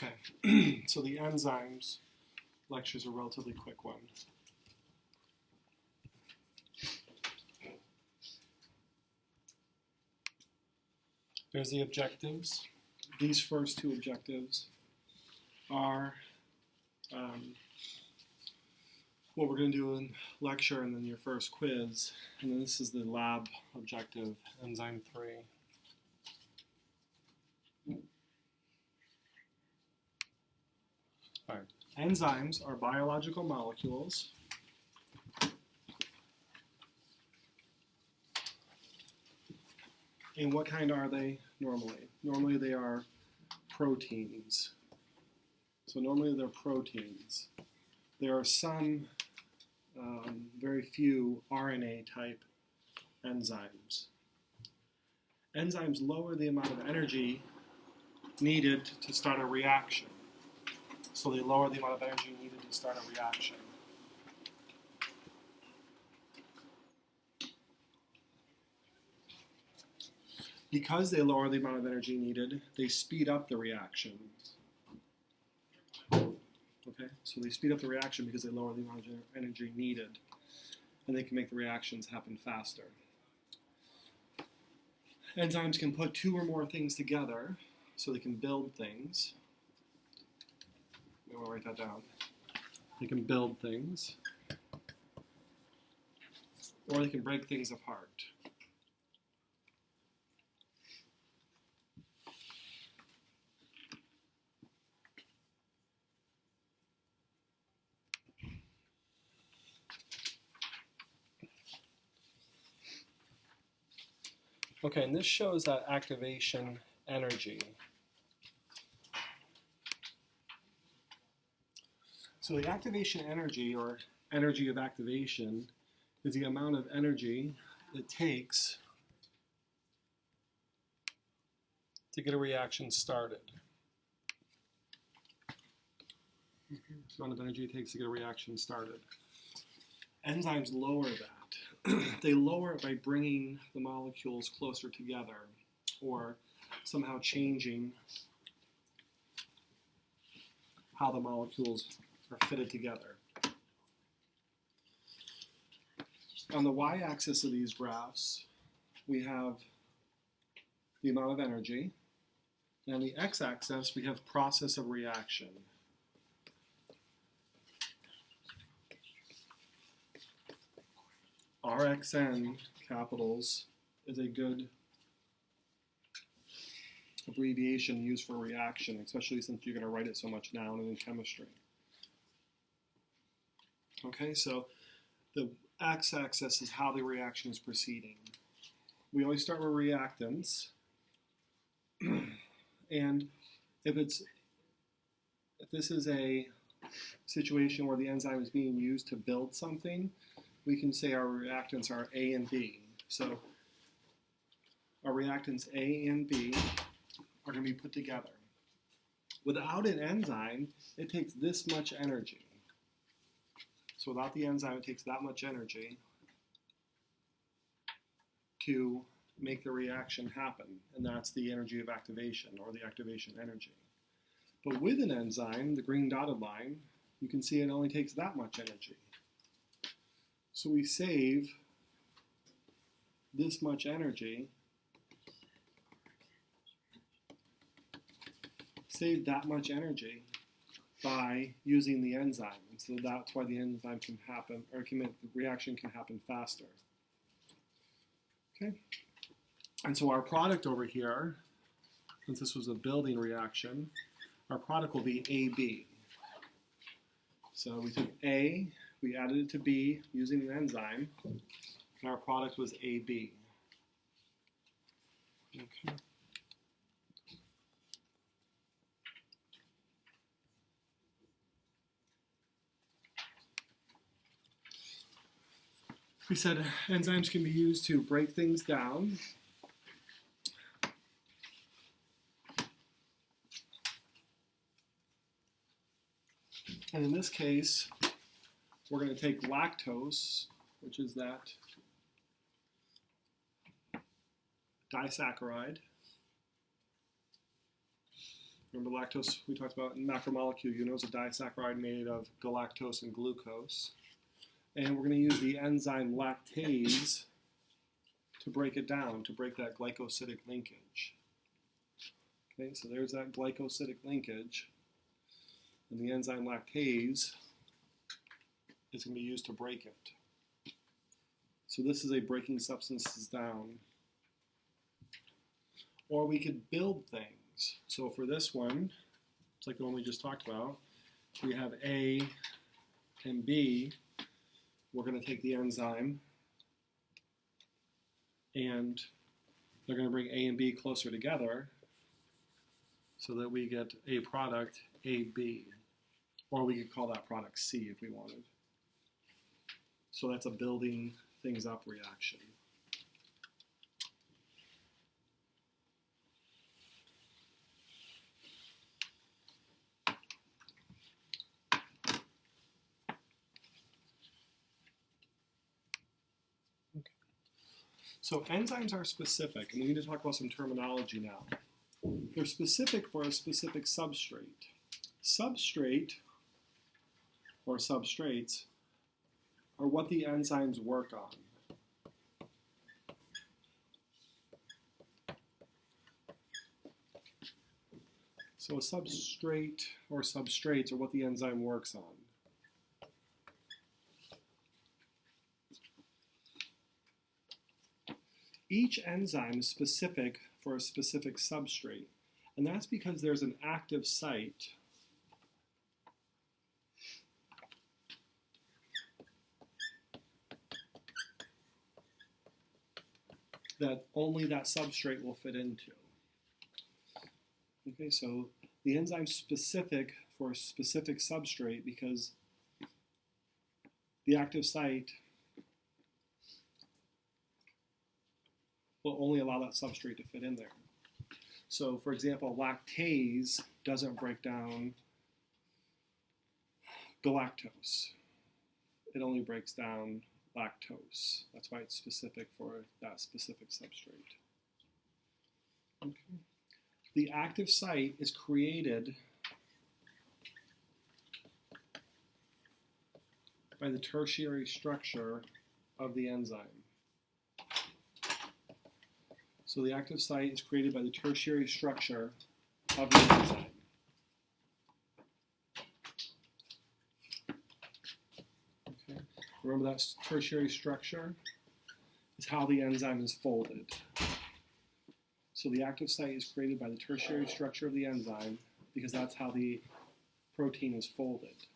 Okay, so the enzymes lecture is a relatively quick one. There's the objectives. These first two objectives are what we're going to do in lecture and then your first quiz. And then this is the lab objective, Enzyme 3. All right. Enzymes are biological molecules and what kind are they normally? Normally they are proteins. So normally they're proteins. There are some very few RNA type enzymes. Enzymes lower the amount of energy needed to start a reaction. So they lower the amount of energy needed to start a reaction. Because they lower the amount of energy needed, they speed up the reaction. Okay, so they speed up the reaction because they lower the amount of energy needed, and they can make the reactions happen faster. Enzymes can put two or more things together, so they can build things. I'm going to write that down. They can build things, or they can break things apart. Okay, and this shows that activation energy. So the activation energy, or energy of activation, is the amount of energy it takes to get a reaction started. It's the amount of energy it takes to get a reaction started. Enzymes lower that. They lower it by bringing the molecules closer together or somehow changing how the molecules are fitted together. On the y-axis of these graphs, we have the amount of energy, and on the x-axis, we have process of reaction. RxN capitals is a good abbreviation used for reaction, especially since you're going to write it so much down in chemistry. Okay, so the x-axis is how the reaction is proceeding. We always start with reactants, and if this is a situation where the enzyme is being used to build something, we can say our reactants are A and B. So our reactants A and B are going to be put together. Without an enzyme, it takes this much energy. So without the enzyme, it takes that much energy to make the reaction happen, and that's the energy of activation, or the activation energy. But with an enzyme, the green dotted line, you can see it only takes that much energy. So we save this much energy, by using the enzyme. And so that's why the enzyme can happen, or the reaction can happen faster. Okay? And so our product over here, since this was a building reaction, our product will be AB. So we took A, we added it to B using an enzyme, and our product was AB. Okay. We said enzymes can be used to break things down. And in this case, we're going to take lactose, which is that disaccharide, Remember lactose we talked about in macromolecule, you know, is a disaccharide made of galactose and glucose. And we're going to use the enzyme lactase to break it down, to break that glycosidic linkage. Okay, so there's that glycosidic linkage. And the enzyme lactase is going to be used to break it. So this is a breaking substances down. Or we could build things. So for this one, it's like the one we just talked about, we have A and B. We're going to take the enzyme and they're going to bring A and B closer together so that we get a product AB. Or we could call that product C if we wanted. So that's a building things up reaction. So enzymes are specific, and we need to talk about some terminology now. They're specific for a specific substrate. Substrate, or substrates, are what the enzymes work on. So a substrate or substrates are what the enzyme works on. Each enzyme is specific for a specific substrate, and that's because there's an active site that only that substrate will fit into. Okay, so the enzyme's specific for a specific substrate because the active site will only allow that substrate to fit in there. So for example, lactase doesn't break down galactose. It only breaks down lactose. That's why it's specific for that specific substrate. Okay. The active site is created by the tertiary structure of the enzyme. So the active site is created by the tertiary structure of the enzyme. Okay. Remember that tertiary structure is how the enzyme is folded. So the active site is created by the tertiary structure of the enzyme because that's how the protein is folded.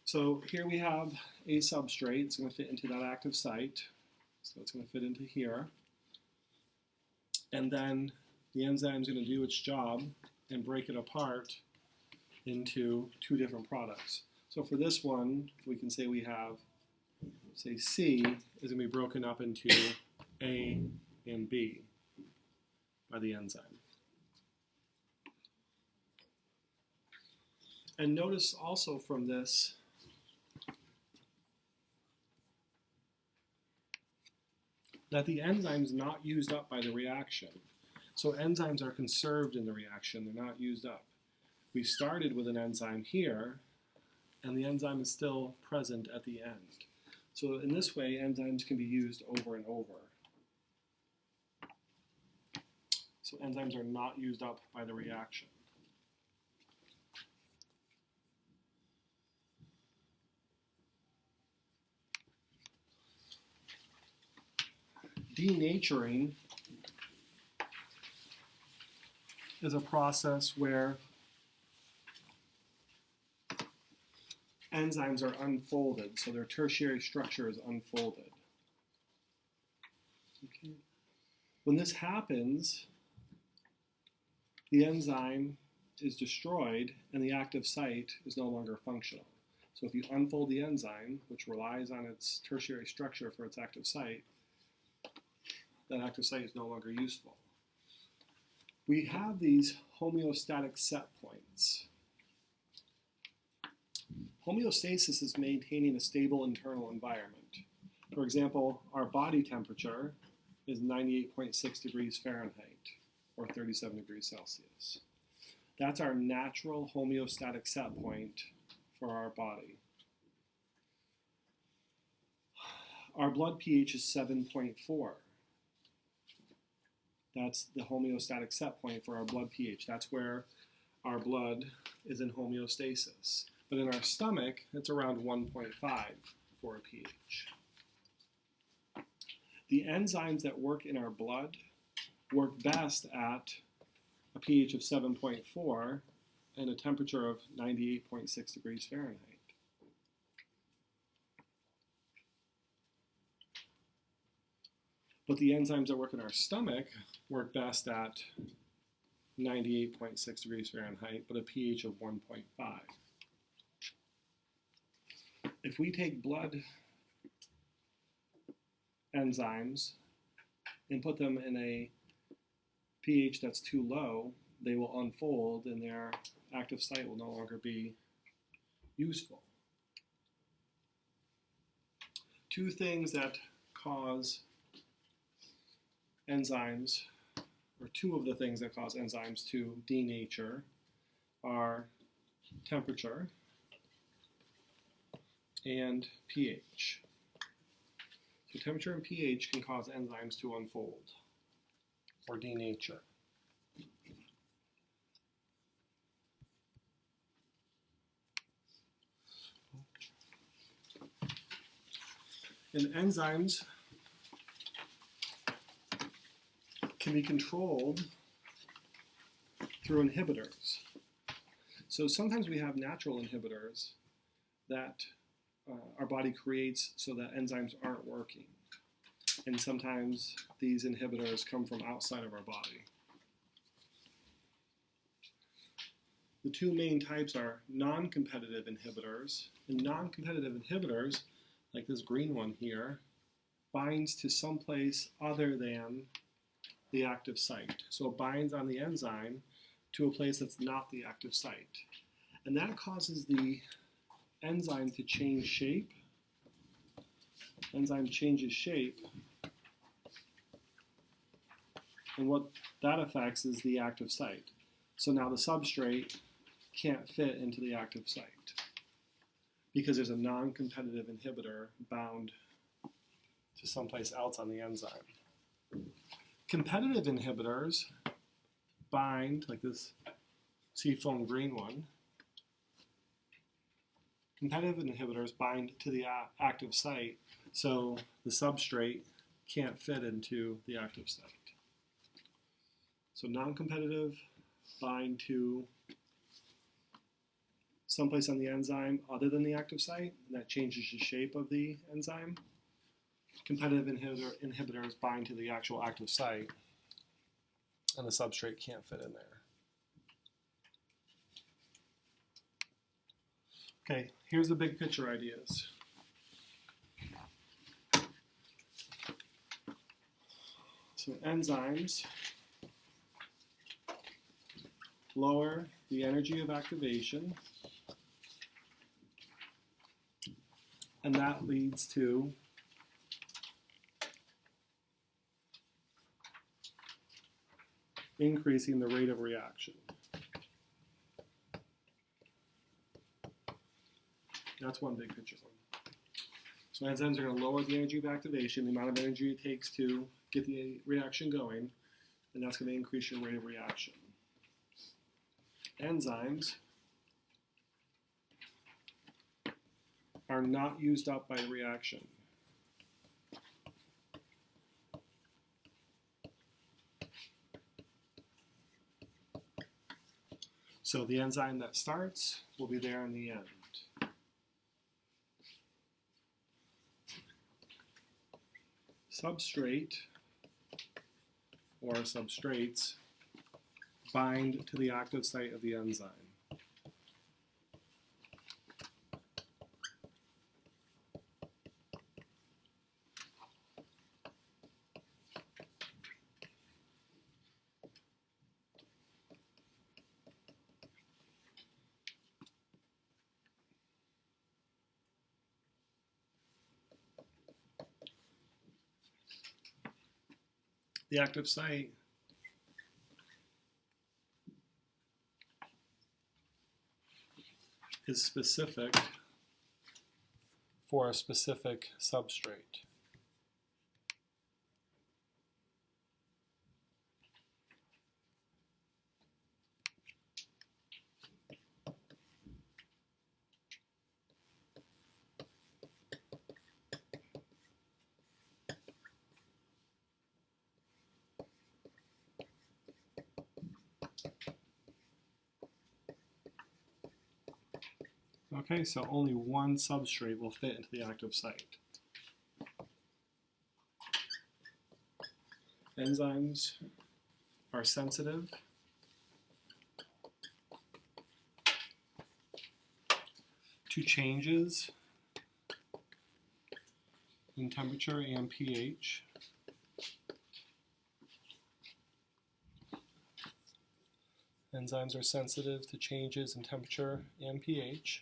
So here we have a substrate. It's going to fit into that active site. So it's going to fit into here. And then the enzyme is going to do its job and break it apart into two different products. So for this one, we can say we have, say C is going to be broken up into A and B by the enzyme. And notice also from this that the enzyme is not used up by the reaction. So enzymes are conserved in the reaction, they're not used up. We started with an enzyme here, and the enzyme is still present at the end. So in this way, enzymes can be used over and over. So enzymes are not used up by the reaction. Denaturing is a process where enzymes are unfolded, so their tertiary structure is unfolded. Okay. When this happens, the enzyme is destroyed and the active site is no longer functional. So if you unfold the enzyme, which relies on its tertiary structure for its active site, that active site is no longer useful. We have these homeostatic set points. Homeostasis is maintaining a stable internal environment. For example, our body temperature is 98.6 degrees Fahrenheit. or 37 degrees Celsius. That's our natural homeostatic set point for our body. Our blood pH is 7.4. That's the homeostatic set point for our blood pH. That's where our blood is in homeostasis. But in our stomach, it's around 1.5 for a pH. The enzymes that work in our blood work best at a pH of 7.4 and a temperature of 98.6 degrees Fahrenheit. But the enzymes that work in our stomach work best at 98.6 degrees Fahrenheit, but a pH of 1.5. If we take blood enzymes and put them in a pH that's too low, they will unfold and their active site will no longer be useful. Two things that cause enzymes, or two of the things that cause enzymes to denature, are temperature and pH. So temperature and pH can cause enzymes to unfold or denature. And enzymes can be controlled through inhibitors. So sometimes we have natural inhibitors that our body creates so that enzymes aren't working. And sometimes these inhibitors come from outside of our body. The two main types are non-competitive inhibitors. And non-competitive inhibitors, like this green one here, binds to someplace other than the active site. So it binds on the enzyme to a place that's not the active site. And that causes the enzyme to change shape. Enzyme changes shape. And what that affects is the active site. So now the substrate can't fit into the active site because there's a non-competitive inhibitor bound to someplace else on the enzyme. Competitive inhibitors bind, like this seafoam green one. Competitive inhibitors bind to the active site, so the substrate can't fit into the active site. So non-competitive bind to someplace on the enzyme other than the active site, and that changes the shape of the enzyme. Competitive inhibitors bind to the actual active site, and the substrate can't fit in there. Okay, here's the big picture ideas. So enzymes lower the energy of activation, and that leads to increasing the rate of reaction. That's one big picture. So enzymes are going to lower the energy of activation, the amount of energy it takes to get the reaction going, and that's going to increase your rate of reaction. Enzymes are not used up by the reaction. So the enzyme that starts will be there in the end. Substrate or substrates bind to the active site of the enzyme. The active site is specific for a specific substrate. Okay, so only one substrate will fit into the active site. Enzymes are sensitive to changes in temperature and pH. Enzymes are sensitive to changes in temperature and pH.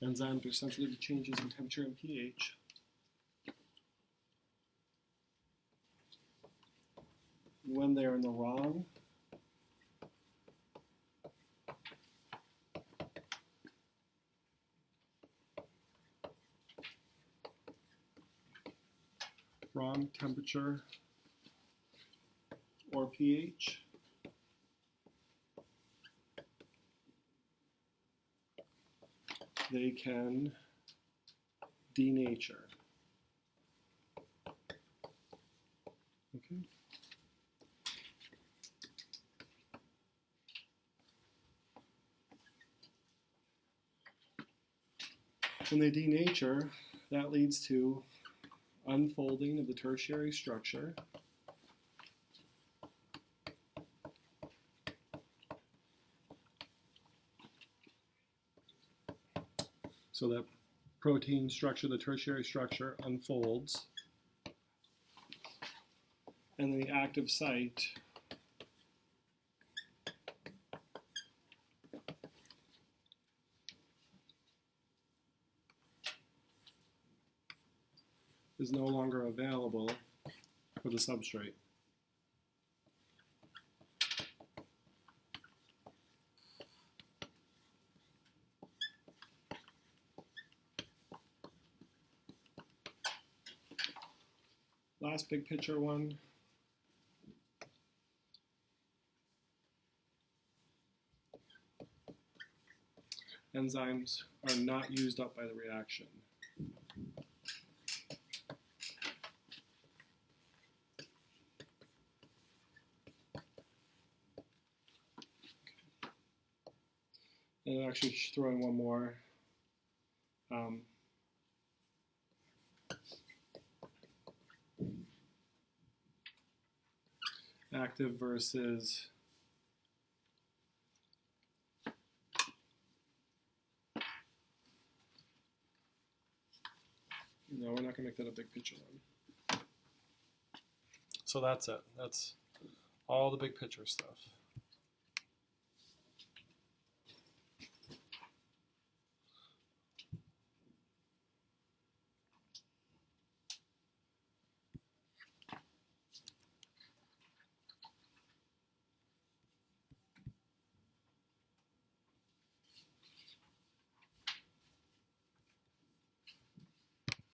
Enzymes are sensitive to changes in temperature and pH. When they're in the wrong temperature or pH, they can denature. Okay. When they denature, that leads to unfolding of the tertiary structure. So that protein structure, the tertiary structure, unfolds. And then the active site is no longer available for the substrate. Last big picture one. Enzymes are not used up by the reaction. And I'm actually just throwing one more. Active versus no, we're not going to make that a big picture one. So that's it. That's all the big picture stuff.